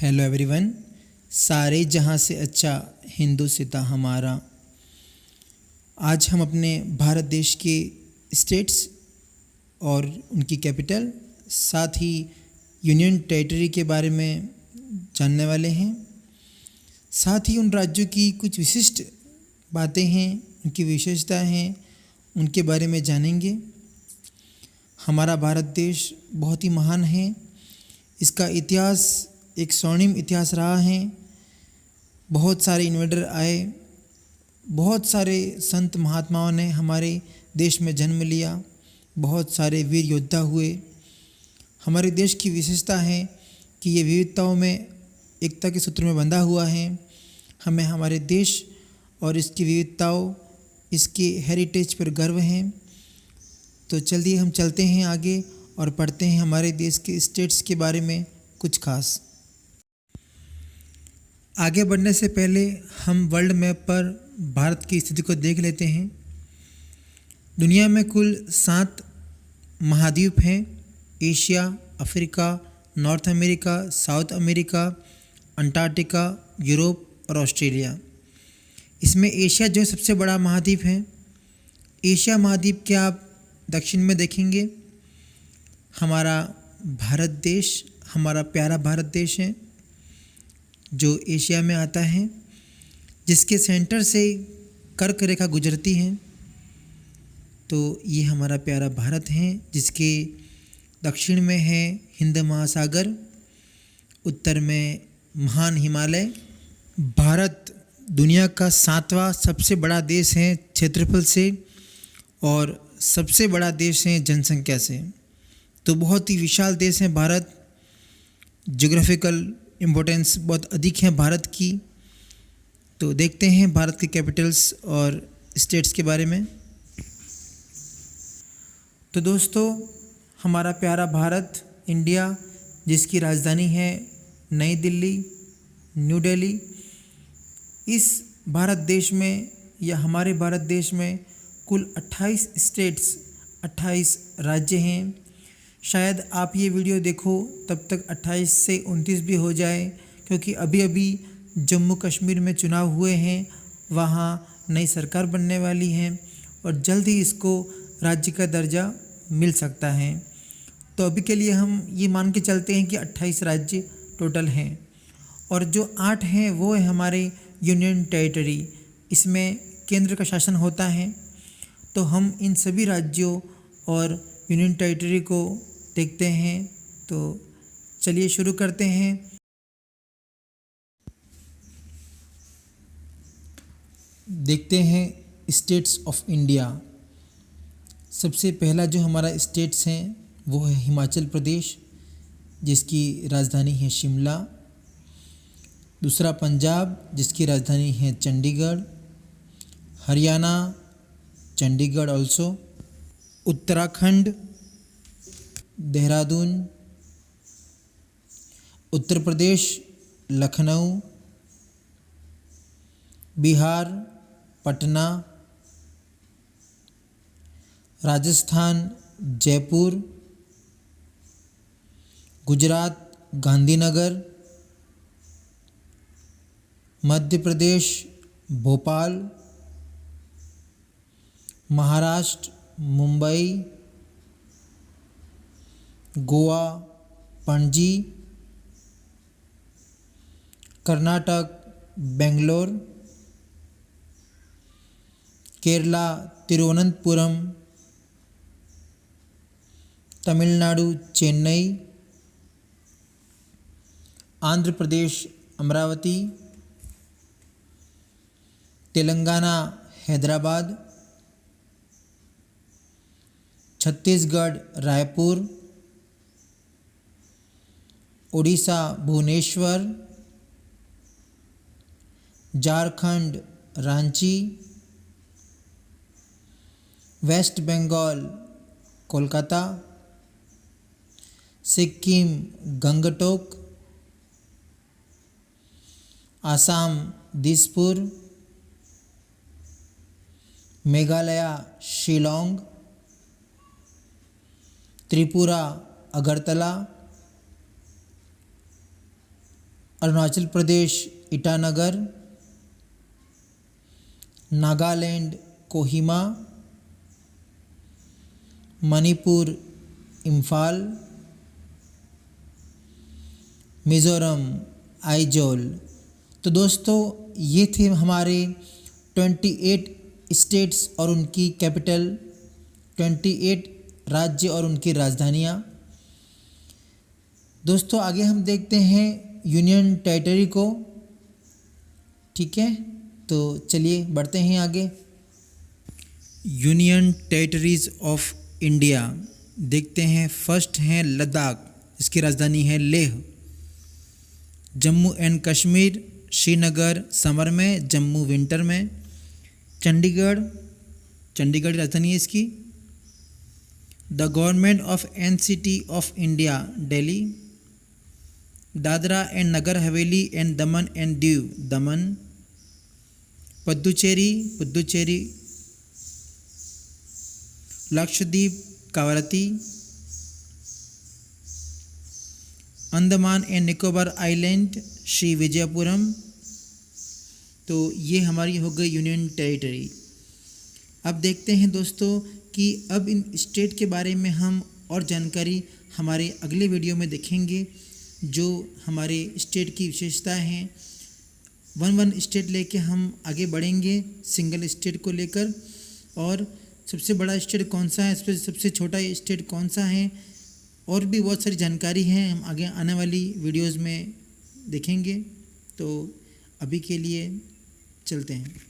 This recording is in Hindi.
Hello everyone. सारे जहाँ से अच्छा हिंदुस्तान हमारा। आज हम अपने भारत देश के स्टेट्स और उनकी कैपिटल साथ ही यूनियन टेरिटरी के बारे में जानने वाले हैं। साथ ही उन राज्यों की कुछ विशिष्ट बातें हैं, उनकी विशेषता हैं, उनके बारे में जानेंगे। हमारा भारत देश बहुत ही महान है। इसका इतिहास एक स्वर्णिम इतिहास रहा है। बहुत सारे इन्वेडर आए, बहुत सारे संत महात्माओं ने हमारे देश में जन्म लिया, बहुत सारे वीर योद्धा हुए। हमारे देश की विशेषता है कि ये विविधताओं में एकता के सूत्र में बंधा हुआ है। हमें हमारे देश और इसकी विविधताओं, इसके हेरिटेज पर गर्व है। तो चलिए हम चलते हैं आगे और पढ़ते हैं हमारे देश के स्टेट्स के बारे में कुछ खास। आगे बढ़ने से पहले हम वर्ल्ड मैप पर भारत की स्थिति को देख लेते हैं। दुनिया में कुल 7 महाद्वीप हैं। Asia, Africa, north America, south America, Antarctica, Europe और ऑस्ट्रेलिया। इसमें एशिया जो सबसे बड़ा महाद्वीप है। एशिया महाद्वीप के आप दक्षिण में देखेंगे हमारा भारत देश, हमारा प्यारा भारत देश है जो एशिया में आता है, जिसके सेंटर से कर्क रेखा गुजरती है। तो ये हमारा प्यारा भारत है, जिसके दक्षिण में है हिंद महासागर, उत्तर में महान हिमालय। भारत दुनिया का 7वां सबसे बड़ा देश है क्षेत्रफल से और सबसे बड़ा देश है जनसंख्या से। तो बहुत ही विशाल देश है भारत। ज्योग्राफिकल इम्पोर्टेंस बहुत अधिक है भारत की। तो देखते हैं भारत के कैपिटल्स और स्टेट्स के बारे में। तो दोस्तों, हमारा प्यारा भारत इंडिया, जिसकी राजधानी है नई दिल्ली, न्यू दिल्ली। इस भारत देश में या हमारे भारत देश में कुल 28 स्टेट्स, 28 राज्य हैं। शायद आप ये वीडियो देखो तब तक 28 से 29 भी हो जाए, क्योंकि अभी अभी जम्मू कश्मीर में चुनाव हुए हैं, वहाँ नई सरकार बनने वाली है और जल्द ही इसको राज्य का दर्जा मिल सकता है। तो अभी के लिए हम ये मान के चलते हैं कि 28 राज्य टोटल हैं और जो 8 हैं वो है हमारे यूनियन टेरिटरी। इसमें केंद्र का शासन होता है। तो हम इन सभी राज्यों और यूनियन टेरिटरी को देखते हैं। तो चलिए शुरू करते हैं। देखते हैं स्टेट्स ऑफ इंडिया। सबसे पहला जो हमारा स्टेट्स हैं वो है हिमाचल प्रदेश, जिसकी राजधानी है शिमला। दूसरा पंजाब, जिसकी राजधानी है चंडीगढ़। हरियाणा, चंडीगढ़ ऑल्सो। उत्तराखंड, देहरादून। उत्तर प्रदेश, लखनऊ। बिहार, पटना। राजस्थान, जयपुर। गुजरात, गांधीनगर। मध्य प्रदेश, भोपाल। महाराष्ट्र, मुंबई। गोवा, पणजी। कर्नाटक, बेंगलोर। केरला, तिरुवनंतपुरम। तमिलनाडु, चेन्नई। आंध्र प्रदेश, अमरावती। तेलंगाना, हैदराबाद। छत्तीसगढ़, रायपुर। उड़ीसा, भुवनेश्वर। झारखंड, रांची। वेस्ट बंगाल, कोलकाता। सिक्किम, गंगटोक। आसाम, दिसपुर। मेघालय, शिलोंग। त्रिपुरा, अगरतला। अरुणाचल प्रदेश ईटानगर, नागालैंड कोहिमा, मणिपुर इम्फाल, मिज़ोरम आइजोल। तो दोस्तों ये थे हमारे 28 स्टेट्स और उनकी कैपिटल, 28 राज्य और उनकी राजधानियाँ। दोस्तों आगे हम देखते हैं यूनियन टेरिटरी को। ठीक है, तो चलिए बढ़ते हैं आगे। यूनियन टेरिटरीज ऑफ इंडिया देखते हैं। फर्स्ट है लद्दाख, इसकी राजधानी है लेह। जम्मू एंड कश्मीर, श्रीनगर समर में, जम्मू विंटर में। चंडीगढ़, चंडीगढ़ राजधानी है इसकी। The government of NCT of India Delhi. Dadra and Nagar Haveli and Daman and Diu Daman. Puducherry, Puducherry. Lakshadweep Kavaratti. Andaman and Nicobar island Sri Vijayapuram. तो ये हमारी हो गई यूनियन टेरिटरी। अब देखते हैं दोस्तों कि अब इन स्टेट के बारे में हम और जानकारी हमारे अगले वीडियो में देखेंगे, जो हमारे स्टेट की विशेषताएं हैं। वन स्टेट लेके हम आगे बढ़ेंगे, सिंगल स्टेट को लेकर, और सबसे बड़ा स्टेट कौन सा है, सबसे छोटा स्टेट कौन सा है, और भी बहुत सारी जानकारी है हम आगे आने वाली वीडियोस में देखेंगे। तो अभी के लिए चलते हैं।